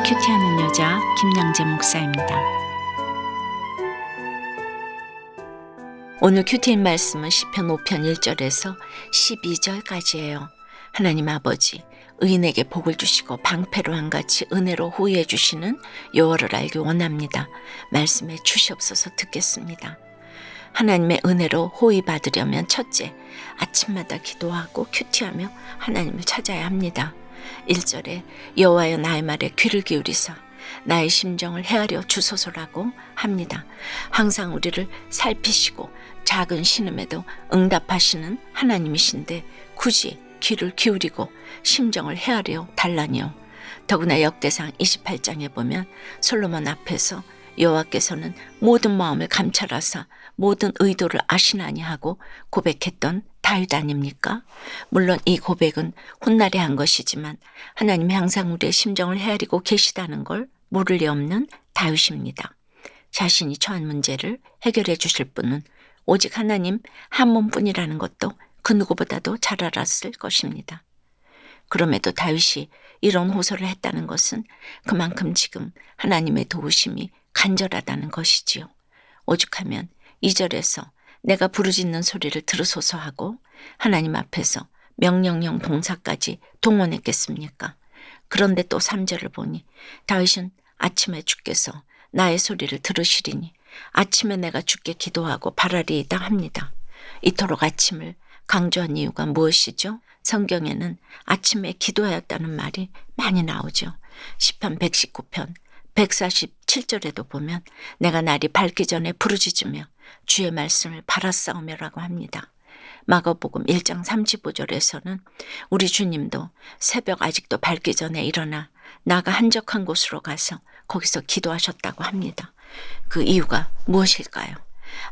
큐티하는 여자 김양재 목사입니다. 오늘 큐티인 말씀은 시편 5편 1절에서 12절까지예요. 하나님 아버지, 의인에게 복을 주시고 방패로 한같이 은혜로 호위해 주시는 여호와를 알기 원합니다. 말씀에 주시옵소서 듣겠습니다. 하나님의 은혜로 호위 받으려면 첫째, 아침마다 기도하고 큐티하며 하나님을 찾아야 합니다. 1절에 여호와여 나의 말에 귀를 기울이사 나의 심정을 헤아려 주소서라고 합니다. 항상 우리를 살피시고 작은 신음에도 응답하시는 하나님이신데 굳이 귀를 기울이고 심정을 헤아려 달라니요. 더구나 역대상 28장에 보면 솔로몬 앞에서 여호와께서는 모든 마음을 감찰하사 모든 의도를 아시나니 하고 고백했던 다윗 아닙니까? 물론 이 고백은 훗날에 한 것이지만 하나님이 항상 우리의 심정을 헤아리고 계시다는 걸 모를 리 없는 다윗입니다. 자신이 처한 문제를 해결해 주실 분은 오직 하나님 한 분뿐이라는 것도 그 누구보다도 잘 알았을 것입니다. 그럼에도 다윗이 이런 호소를 했다는 것은 그만큼 지금 하나님의 도우심이 간절하다는 것이지요. 오죽하면 2절에서 내가 부르짖는 소리를 들으소서 하고 하나님 앞에서 명령형 동사까지 동원했겠습니까? 그런데 또 3절을 보니 다윗은 아침에 주께서 나의 소리를 들으시리니 아침에 내가 주께 기도하고 바라리이다 합니다. 이토록 아침을 강조한 이유가 무엇이죠? 성경에는 아침에 기도하였다는 말이 많이 나오죠. 시편 119편 147절에도 보면 내가 날이 밝기 전에 부르짖으며 주의 말씀을 바라싸우며라고 합니다. 마가복음 1장 35절에서는 우리 주님도 새벽 아직도 밝기 전에 일어나 나가 한적한 곳으로 가서 거기서 기도하셨다고 합니다. 그 이유가 무엇일까요?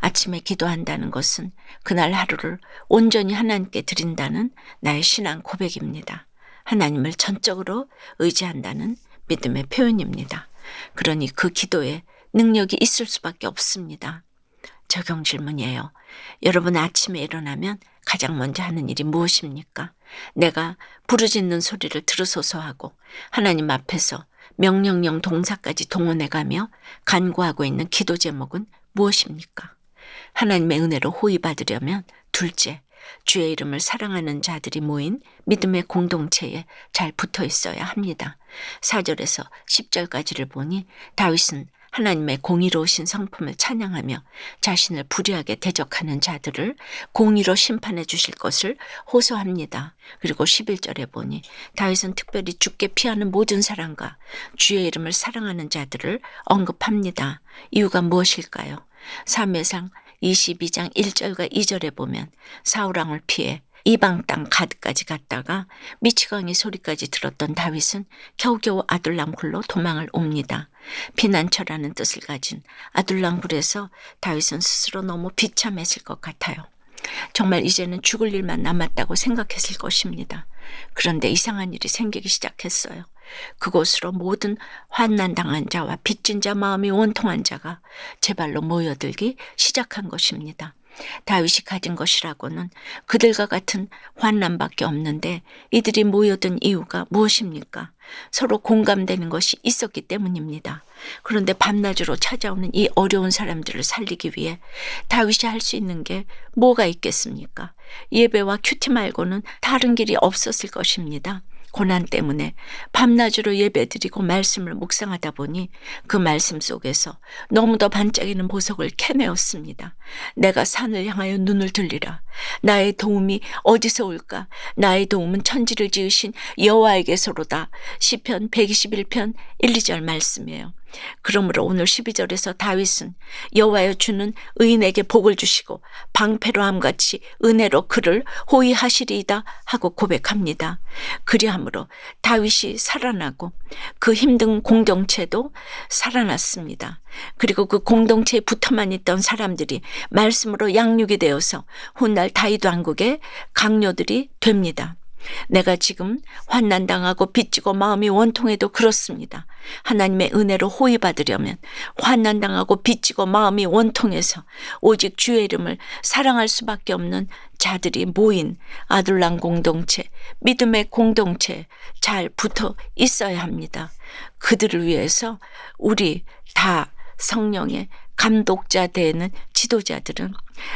아침에 기도한다는 것은 그날 하루를 온전히 하나님께 드린다는 나의 신앙 고백입니다. 하나님을 전적으로 의지한다는 믿음의 표현입니다. 그러니 그 기도에 능력이 있을 수밖에 없습니다. 적용 질문이에요. 여러분 아침에 일어나면 가장 먼저 하는 일이 무엇입니까? 내가 부르짖는 소리를 들으소서 하고 하나님 앞에서 명령형 동사까지 동원해가며 간구하고 있는 기도 제목은 무엇입니까? 하나님의 은혜로 호위 받으려면 둘째, 주의 이름을 사랑하는 자들이 모인 믿음의 공동체에 잘 붙어 있어야 합니다. 4절에서 10절까지를 보니 다윗은 하나님의 공의로우신 성품을 찬양하며 자신을 불의하게 대적하는 자들을 공의로 심판해 주실 것을 호소합니다. 그리고 11절에 보니 다윗은 특별히 주께 피하는 모든 사람과 주의 이름을 사랑하는 자들을 언급합니다. 이유가 무엇일까요? 사무엘상 22장 1절과 2절에 보면 사울왕을 피해 이방 땅 가드까지 갔다가 미치광이 소리까지 들었던 다윗은 겨우겨우 아둘람 굴로 도망을 옵니다. 피난처라는 뜻을 가진 아둘람 굴에서 다윗은 스스로 너무 비참했을 것 같아요. 정말 이제는 죽을 일만 남았다고 생각했을 것입니다. 그런데 이상한 일이 생기기 시작했어요. 그곳으로 모든 환난 당한 자와 빚진 자 마음이 원통한 자가 제발로 모여들기 시작한 것입니다. 다윗이 가진 것이라고는 그들과 같은 환난밖에 없는데 이들이 모여든 이유가 무엇입니까? 서로 공감되는 것이 있었기 때문입니다. 그런데 밤낮으로 찾아오는 이 어려운 사람들을 살리기 위해 다윗이 할 수 있는 게 뭐가 있겠습니까? 예배와 큐티 말고는 다른 길이 없었을 것입니다. 고난 때문에 밤낮으로 예배드리고 말씀을 묵상하다 보니 그 말씀 속에서 너무도 반짝이는 보석을 캐내었습니다. 내가 산을 향하여 눈을 들리라. 나의 도움이 어디서 올까? 나의 도움은 천지를 지으신 여호와에게서로다. 시편 121편 1, 2절 말씀이에요. 그러므로 오늘 12절에서 다윗은 여호와여 주는 의인에게 복을 주시고 방패로 함같이 은혜로 그를 호위하시리이다 하고 고백합니다. 그리함으로 다윗이 살아나고 그 힘든 공동체도 살아났습니다. 그리고 그 공동체에 붙어만 있던 사람들이 말씀으로 양육이 되어서 훗날 다윗 왕국의 강요들이 됩니다. 내가 지금 환난당하고 빚지고 마음이 원통해도 그렇습니다. 하나님의 은혜로 호의받으려면 환난당하고 빚지고 마음이 원통해서 오직 주의 이름을 사랑할 수밖에 없는 자들이 모인 아둘람 공동체, 믿음의 공동체 잘 붙어 있어야 합니다. 그들을 위해서 우리 다 성령의 감독자 되는 지도자들은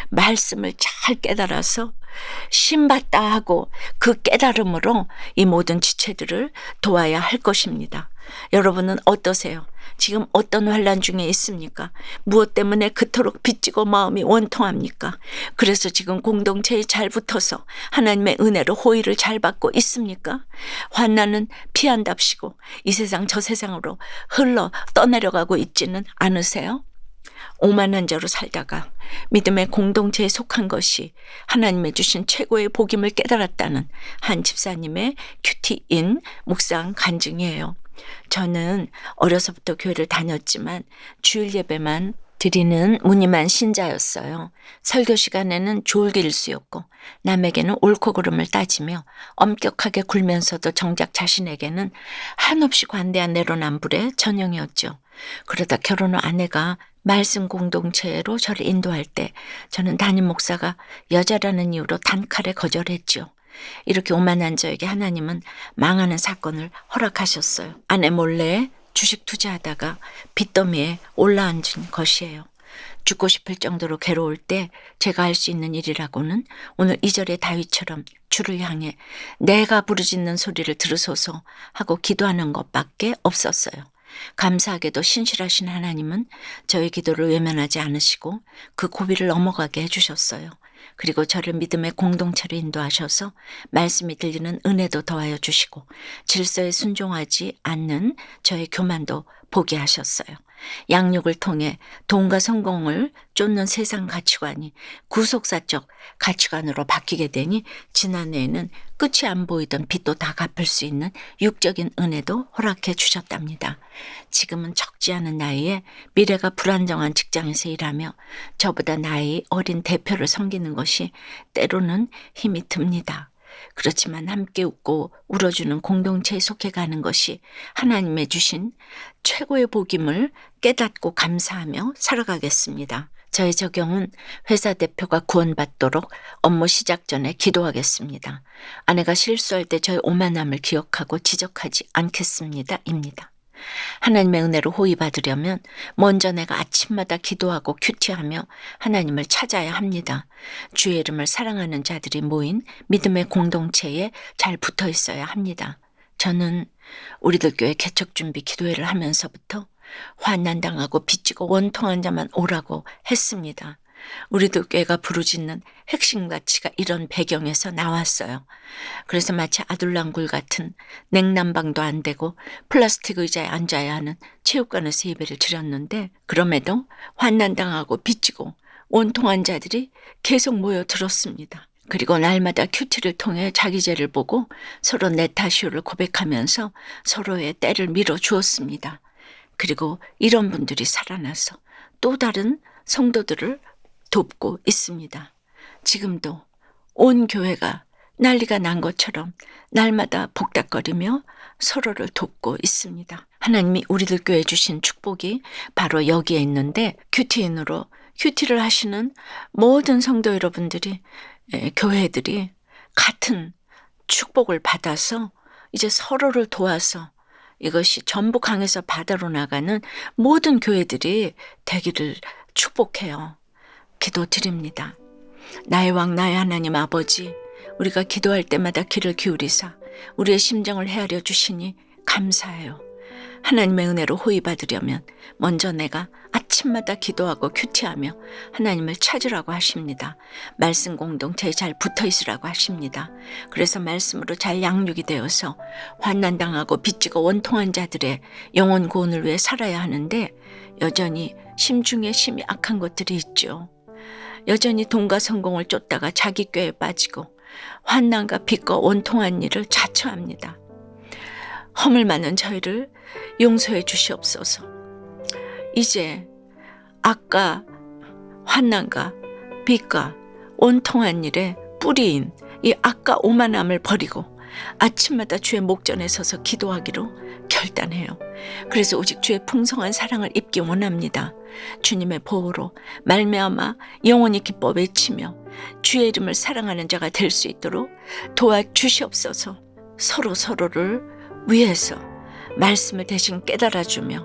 말씀을 잘 깨달아서 신받다 하고 그 깨달음으로 이 모든 지체들을 도와야 할 것입니다. 여러분은 어떠세요? 지금 어떤 환난 중에 있습니까? 무엇 때문에 그토록 빚지고 마음이 원통합니까? 그래서 지금 공동체에 잘 붙어서 하나님의 은혜로 호의를 잘 받고 있습니까? 환난은 피한답시고 이 세상 저 세상으로 흘러 떠내려가고 있지는 않으세요? 오만한 자로 살다가 믿음의 공동체에 속한 것이 하나님의 주신 최고의 복임을 깨달았다는 한 집사님의 큐티인 묵상 간증이에요. 저는 어려서부터 교회를 다녔지만 주일 예배만 드리는 무늬만 신자였어요. 설교 시간에는 졸길수였고 남에게는 옳고 그름을 따지며 엄격하게 굴면서도 정작 자신에게는 한없이 관대한 내로남불의 전형이었죠. 그러다 결혼 후 아내가 말씀 공동체로 저를 인도할 때 저는 담임 목사가 여자라는 이유로 단칼에 거절했죠. 이렇게 오만한 저에게 하나님은 망하는 사건을 허락하셨어요. 아내 몰래 주식 투자하다가 빚더미에 올라앉은 것이에요. 죽고 싶을 정도로 괴로울 때 제가 할 수 있는 일이라고는 오늘 2절의 다윗처럼 주를 향해 내가 부르짖는 소리를 들으소서 하고 기도하는 것밖에 없었어요. 감사하게도 신실하신 하나님은 저의 기도를 외면하지 않으시고 그 고비를 넘어가게 해주셨어요. 그리고 저를 믿음의 공동체로 인도하셔서 말씀이 들리는 은혜도 더하여 주시고 질서에 순종하지 않는 저의 교만도 보게 하셨어요. 양육을 통해 돈과 성공을 쫓는 세상 가치관이 구속사적 가치관으로 바뀌게 되니 지난해에는 끝이 안 보이던 빚도 다 갚을 수 있는 육적인 은혜도 허락해 주셨답니다. 지금은 적지 않은 나이에 미래가 불안정한 직장에서 일하며 저보다 나이 어린 대표를 섬기는 것이 때로는 힘이 듭니다. 그렇지만 함께 웃고 울어주는 공동체에 속해가는 것이 하나님의 주신 최고의 복임을 깨닫고 감사하며 살아가겠습니다. 저의 적용은 회사 대표가 구원받도록 업무 시작 전에 기도하겠습니다. 아내가 실수할 때 저의 오만함을 기억하고 지적하지 않겠습니다. 입니다. 하나님의 은혜로 호의받으려면 먼저 내가 아침마다 기도하고 큐티하며 하나님을 찾아야 합니다. 주의 이름을 사랑하는 자들이 모인 믿음의 공동체에 잘 붙어 있어야 합니다. 저는 우리들 교회 개척 준비 기도회를 하면서부터 환난당하고 빚지고 원통한 자만 오라고 했습니다. 우리들 교회가 부르짖는 핵심 가치가 이런 배경에서 나왔어요. 그래서 마치 아둘람굴 같은 냉난방도 안 되고 플라스틱 의자에 앉아야 하는 체육관에서 예배를 드렸는데 그럼에도 환난당하고 빚지고 원통한 자들이 계속 모여들었습니다. 그리고 날마다 큐티를 통해 자기 죄를 보고 서로 내 탓이오를 고백하면서 서로의 때를 밀어주었습니다. 그리고 이런 분들이 살아나서 또 다른 성도들을 돕고 있습니다. 지금도 온 교회가 난리가 난 것처럼 날마다 복닥거리며 서로를 돕고 있습니다. 하나님이 우리들 교회에 주신 축복이 바로 여기에 있는데 큐티인으로 큐티를 하시는 모든 성도 여러분들이 교회들이 같은 축복을 받아서 이제 서로를 도와서 이것이 전부 강에서 바다로 나가는 모든 교회들이 되기를 축복해요. 기도드립니다. 나의 왕 나의 하나님 아버지, 우리가 기도할 때마다 귀를 기울이사 우리의 심정을 헤아려 주시니 감사해요. 하나님의 은혜로 호의받으려면 먼저 내가 아침마다 기도하고 큐티하며 하나님을 찾으라고 하십니다. 말씀 공동체에 잘 붙어있으라고 하십니다. 그래서 말씀으로 잘 양육이 되어서 환난당하고 빚지고 원통한 자들의 영혼 구원을 위해 살아야 하는데 여전히 심중에 심히 악한 것들이 있죠. 여전히 돈과 성공을 쫓다가 자기 꾀에 빠지고 환난과 빚과 원통한 일을 자처합니다. 허물 많은 저희를 용서해 주시옵소서. 이제 악과 환난과 빚과 원통한 일의 뿌리인 이 악과 오만함을 버리고 아침마다 주의 목전에 서서 기도하기로 결단해요. 그래서 오직 주의 풍성한 사랑을 입기 원합니다. 주님의 보호로 말미암아 영원히 기뻐 외치며 주의 이름을 사랑하는 자가 될 수 있도록 도와주시옵소서. 서로를 위해서 말씀을 대신 깨달아주며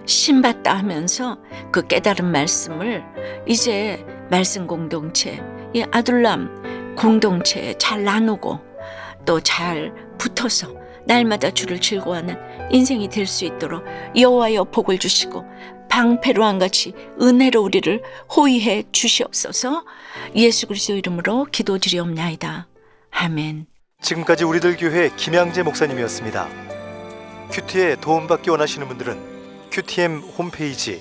신받다 하면서 그 깨달은 말씀을 이제 말씀 공동체, 이 아둘람 공동체에 잘 나누고 또 잘 붙어서 날마다 주를 즐거워하는 인생이 될 수 있도록 여호와여 복을 주시고 방패로한 같이 은혜로 우리를 호위해 주시옵소서. 예수 그리스도 이름으로 기도드리옵나이다. 아멘. 지금까지 우리들 교회 김양재 목사님이었습니다. 큐티에 도움받기 원하시는 분들은 QTM 홈페이지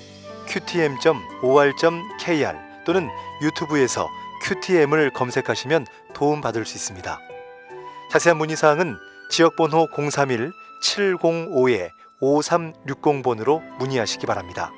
qtm.or.kr 또는 유튜브에서 QTM을 검색하시면 도움받을 수 있습니다. 자세한 문의사항은 지역번호 031-705-5360번으로 문의하시기 바랍니다.